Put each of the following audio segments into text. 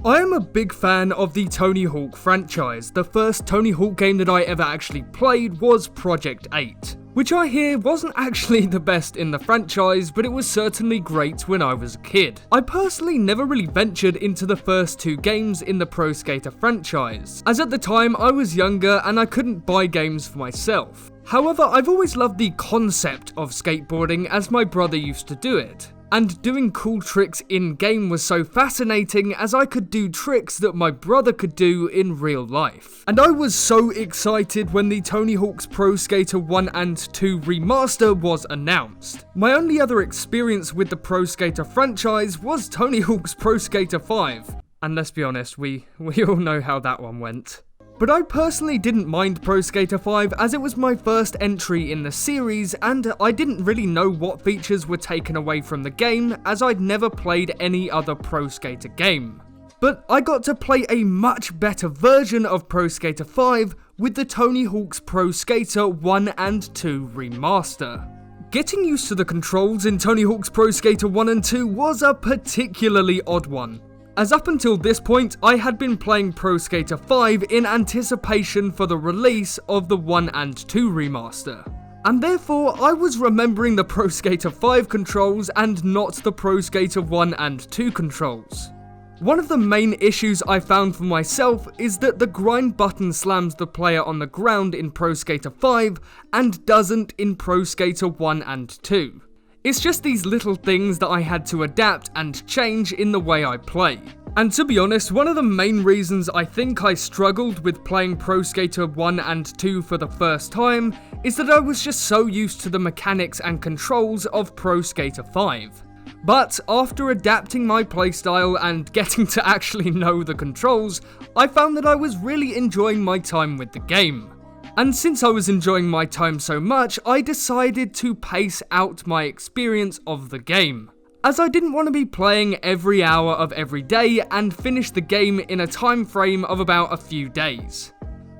I am a big fan of the Tony Hawk franchise. The first Tony Hawk game that I ever actually played was Project 8, which I hear wasn't actually the best in the franchise, but it was certainly great when I was a kid. I personally never really ventured into the first two games in the Pro Skater franchise, as at the time I was younger and I couldn't buy games for myself. However, I've always loved the concept of skateboarding as my brother used to do it. And doing cool tricks in-game was so fascinating as I could do tricks that my brother could do in real life. And I was so excited when the Tony Hawk's Pro Skater 1 and 2 Remaster was announced. My only other experience with the Pro Skater franchise was Tony Hawk's Pro Skater 5. And let's be honest, we all know how that one went. But I personally didn't mind Pro Skater 5 as it was my first entry in the series and I didn't really know what features were taken away from the game as I'd never played any other Pro Skater game. But I got to play a much better version of Pro Skater 5 with the Tony Hawk's Pro Skater 1 and 2 Remaster. Getting used to the controls in Tony Hawk's Pro Skater 1 and 2 was a particularly odd one, as up until this point, I had been playing Pro Skater 5 in anticipation for the release of the 1 and 2 Remaster. And therefore, I was remembering the Pro Skater 5 controls and not the Pro Skater 1 and 2 controls. One of the main issues I found for myself is that the grind button slams the player on the ground in Pro Skater 5 and doesn't in Pro Skater 1 and 2. It's just these little things that I had to adapt and change in the way I play. And to be honest, one of the main reasons I think I struggled with playing Pro Skater 1 and 2 for the first time is that I was just so used to the mechanics and controls of Pro Skater 5. But after adapting my playstyle and getting to actually know the controls, I found that I was really enjoying my time with the game. And since I was enjoying my time so much, I decided to pace out my experience of the game, as I didn't want to be playing every hour of every day and finish the game in a time frame of about a few days.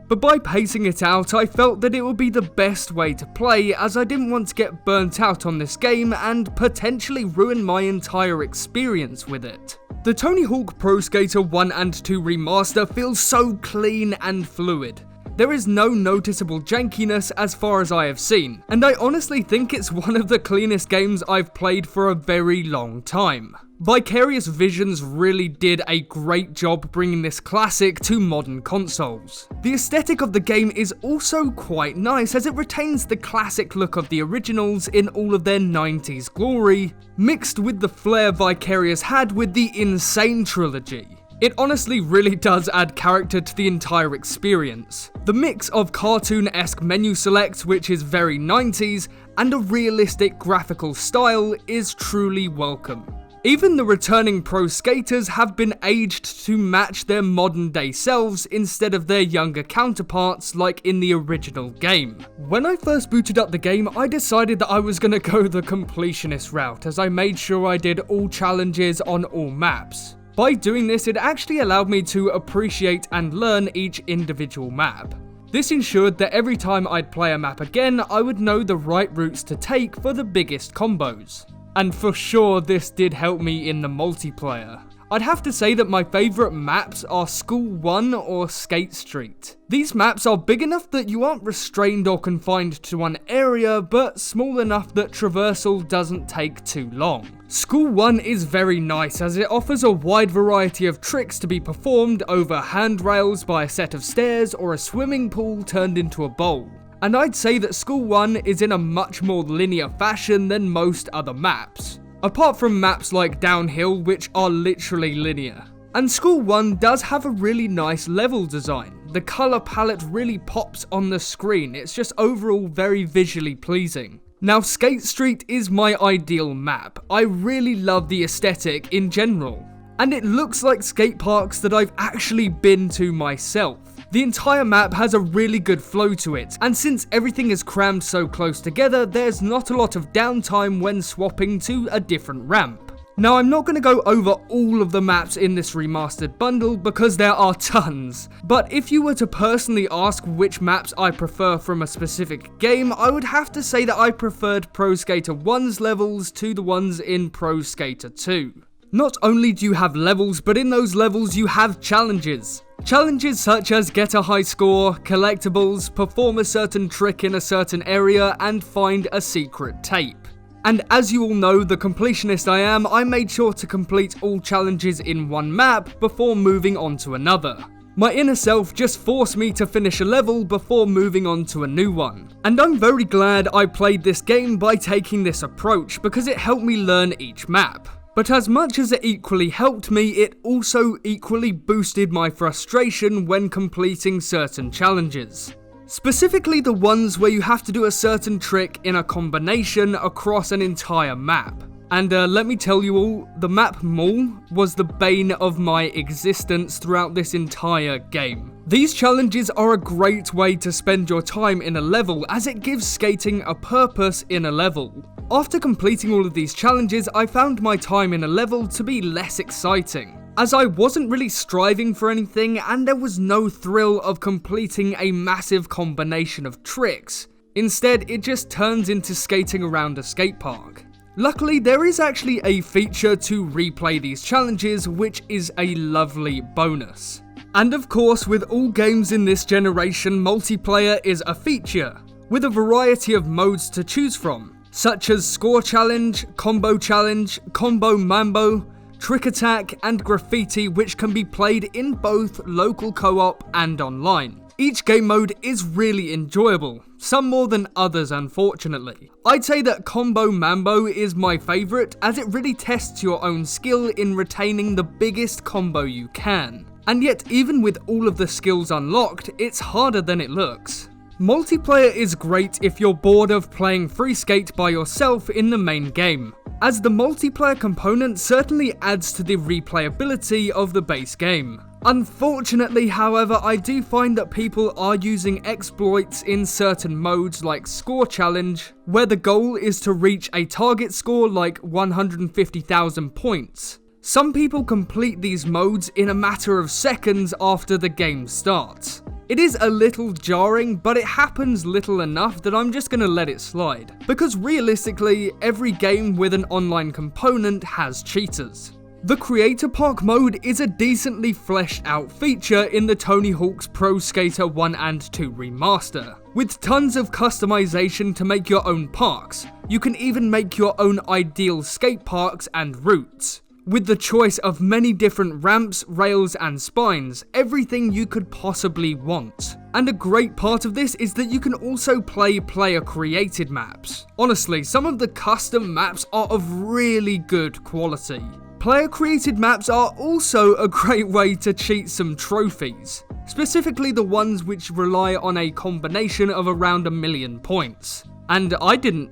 But by pacing it out, I felt that it would be the best way to play, as I didn't want to get burnt out on this game and potentially ruin my entire experience with it. The Tony Hawk Pro Skater 1 and 2 Remaster feels so clean and fluid. There is no noticeable jankiness as far as I have seen, and I honestly think it's one of the cleanest games I've played for a very long time. Vicarious Visions really did a great job bringing this classic to modern consoles. The aesthetic of the game is also quite nice as it retains the classic look of the originals in all of their 90s glory, mixed with the flair Vicarious had with the Insane trilogy. It honestly really does add character to the entire experience. The mix of cartoon-esque menu select, which is very 90s, and a realistic graphical style is truly welcome. Even the returning pro skaters have been aged to match their modern day selves instead of their younger counterparts like in the original game. When I first booted up the game, I decided that I was going to go the completionist route as I made sure I did all challenges on all maps. By doing this, it actually allowed me to appreciate and learn each individual map. This ensured that every time I'd play a map again, I would know the right routes to take for the biggest combos. And for sure, this did help me in the multiplayer. I'd have to say that my favourite maps are School 1 or Skate Street. These maps are big enough that you aren't restrained or confined to one area, but small enough that traversal doesn't take too long. School 1 is very nice as it offers a wide variety of tricks to be performed over handrails by a set of stairs or a swimming pool turned into a bowl. And I'd say that School 1 is in a much more linear fashion than most other maps, apart from maps like Downhill, which are literally linear. And School 1 does have a really nice level design. The colour palette really pops on the screen, it's just overall very visually pleasing. Now, Skate Street is my ideal map. I really love the aesthetic in general, and it looks like skate parks that I've actually been to myself. The entire map has a really good flow to it, and since everything is crammed so close together, there's not a lot of downtime when swapping to a different ramp. Now, I'm not going to go over all of the maps in this remastered bundle because there are tons, but if you were to personally ask which maps I prefer from a specific game, I would have to say that I preferred Pro Skater 1's levels to the ones in Pro Skater 2. Not only do you have levels, but in those levels you have challenges. Challenges such as get a high score, collectibles, perform a certain trick in a certain area, and find a secret tape. And as you all know, the completionist I am, I made sure to complete all challenges in one map before moving on to another. My inner self just forced me to finish a level before moving on to a new one. And I'm very glad I played this game by taking this approach because it helped me learn each map. But as much as it equally helped me, it also equally boosted my frustration when completing certain challenges. Specifically the ones where you have to do a certain trick in a combination across an entire map. And let me tell you all, the map Mall was the bane of my existence throughout this entire game. These challenges are a great way to spend your time in a level as it gives skating a purpose in a level. After completing all of these challenges, I found my time in a level to be less exciting, as I wasn't really striving for anything and there was no thrill of completing a massive combination of tricks. Instead, it just turns into skating around a skate park. Luckily, there is actually a feature to replay these challenges, which is a lovely bonus. And of course, with all games in this generation, multiplayer is a feature, with a variety of modes to choose from, such as Score Challenge, Combo Mambo, Trick Attack, and Graffiti, which can be played in both local co-op and online. Each game mode is really enjoyable, some more than others unfortunately. I'd say that Combo Mambo is my favourite as it really tests your own skill in retaining the biggest combo you can. And yet even with all of the skills unlocked, it's harder than it looks. Multiplayer is great if you're bored of playing free skate by yourself in the main game, as the multiplayer component certainly adds to the replayability of the base game. Unfortunately, however, I do find that people are using exploits in certain modes like Score Challenge, where the goal is to reach a target score like 150,000 points. Some people complete these modes in a matter of seconds after the game starts. It is a little jarring, but it happens little enough that I'm just gonna let it slide, because realistically, every game with an online component has cheaters. The Creator Park mode is a decently fleshed out feature in the Tony Hawk's Pro Skater 1 and 2 remaster, with tons of customization to make your own parks. You can even make your own ideal skate parks and routes, with the choice of many different ramps, rails and spines, everything you could possibly want. And a great part of this is that you can also play player created maps. Honestly, some of the custom maps are of really good quality. Player created maps are also a great way to cheat some trophies, specifically the ones which rely on a combination of around 1 million points. And I didn't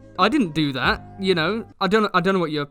do that, you know. I don't know what you're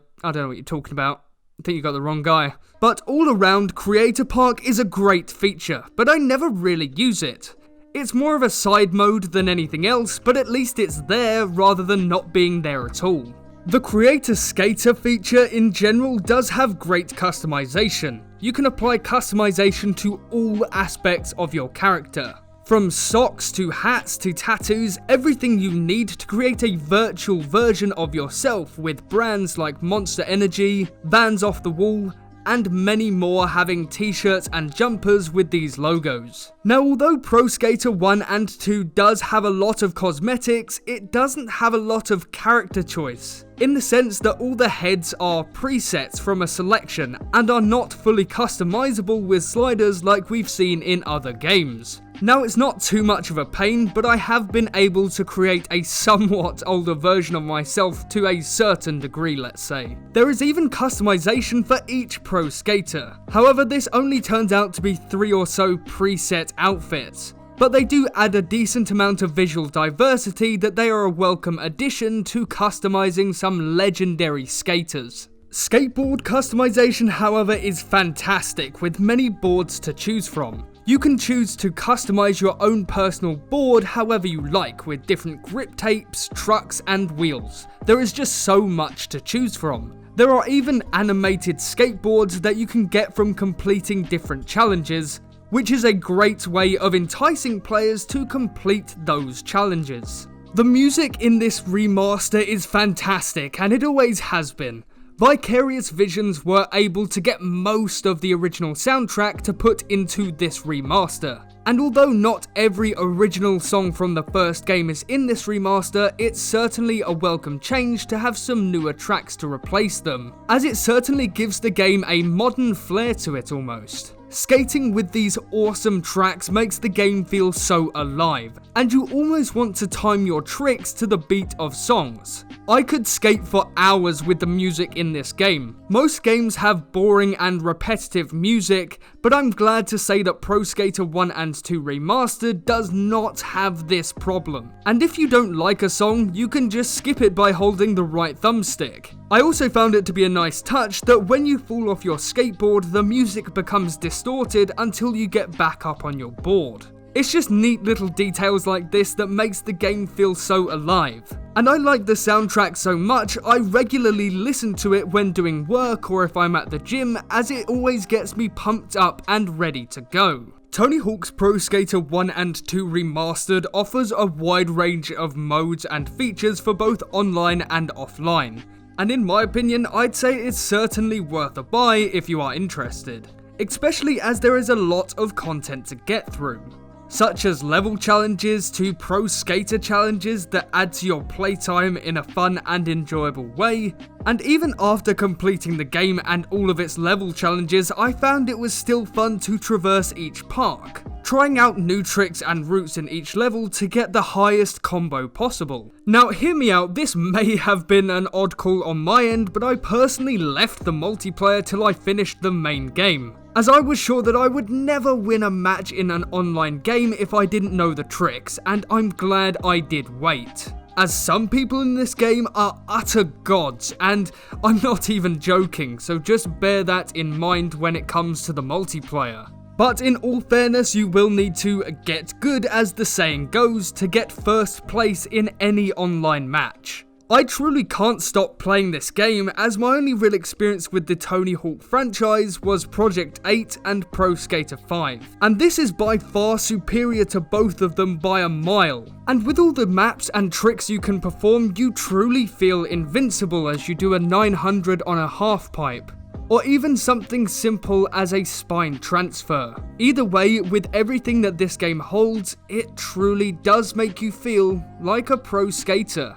talking about. I think you got the wrong guy. But all around, Creator Park is a great feature, but I never really use it. It's more of a side mode than anything else, but at least it's there rather than not being there at all. The Creator Skater feature in general does have great customization. You can apply customization to all aspects of your character. From socks to hats to tattoos, everything you need to create a virtual version of yourself with brands like Monster Energy, Vans Off the Wall, and many more having t-shirts and jumpers with these logos. Now, although Pro Skater 1 and 2 does have a lot of cosmetics, it doesn't have a lot of character choice, in the sense that all the heads are presets from a selection and are not fully customizable with sliders like we've seen in other games. Now, it's not too much of a pain, but I have been able to create a somewhat older version of myself to a certain degree, let's say. There is even customization for each pro skater. However, this only turns out to be 3 or so preset outfits, but they do add a decent amount of visual diversity that they are a welcome addition to customizing some legendary skaters. Skateboard customization, however, is fantastic with many boards to choose from. You can choose to customize your own personal board however you like, with different grip tapes, trucks and wheels. There is just so much to choose from. There are even animated skateboards that you can get from completing different challenges, which is a great way of enticing players to complete those challenges. The music in this remaster is fantastic, and it always has been. Vicarious Visions were able to get most of the original soundtrack to put into this remaster. And although not every original song from the first game is in this remaster, it's certainly a welcome change to have some newer tracks to replace them, as it certainly gives the game a modern flair to it almost. Skating with these awesome tracks makes the game feel so alive, and you almost want to time your tricks to the beat of songs. I could skate for hours with the music in this game. Most games have boring and repetitive music, but I'm glad to say that Pro Skater 1 and 2 Remastered does not have this problem. And if you don't like a song, you can just skip it by holding the right thumbstick. I also found it to be a nice touch that when you fall off your skateboard, the music becomes distorted until you get back up on your board. It's just neat little details like this that makes the game feel so alive. And I like the soundtrack so much, I regularly listen to it when doing work or if I'm at the gym, as it always gets me pumped up and ready to go. Tony Hawk's Pro Skater 1 and 2 Remastered offers a wide range of modes and features for both online and offline. And in my opinion, I'd say it's certainly worth a buy if you are interested, especially as there is a lot of content to get through, such as level challenges to Pro Skater challenges that add to your playtime in a fun and enjoyable way. And even after completing the game and all of its level challenges, I found it was still fun to traverse each park, trying out new tricks and routes in each level to get the highest combo possible. Now hear me out, this may have been an odd call on my end, but I personally left the multiplayer till I finished the main game, as I was sure that I would never win a match in an online game if I didn't know the tricks, and I'm glad I did wait, as some people in this game are utter gods, and I'm not even joking, so just bear that in mind when it comes to the multiplayer. But in all fairness, you will need to get good, as the saying goes, to get first place in any online match. I truly can't stop playing this game, as my only real experience with the Tony Hawk franchise was Project 8 and Pro Skater 5, and this is by far superior to both of them by a mile. And with all the maps and tricks you can perform, you truly feel invincible as you do a 900 on a half pipe, or even something simple as a spine transfer. Either way, with everything that this game holds, it truly does make you feel like a pro skater.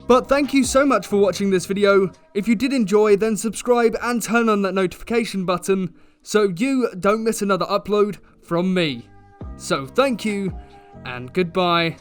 But thank you so much for watching this video. If you did enjoy, then subscribe and turn on that notification button so you don't miss another upload from me. So thank you, and goodbye.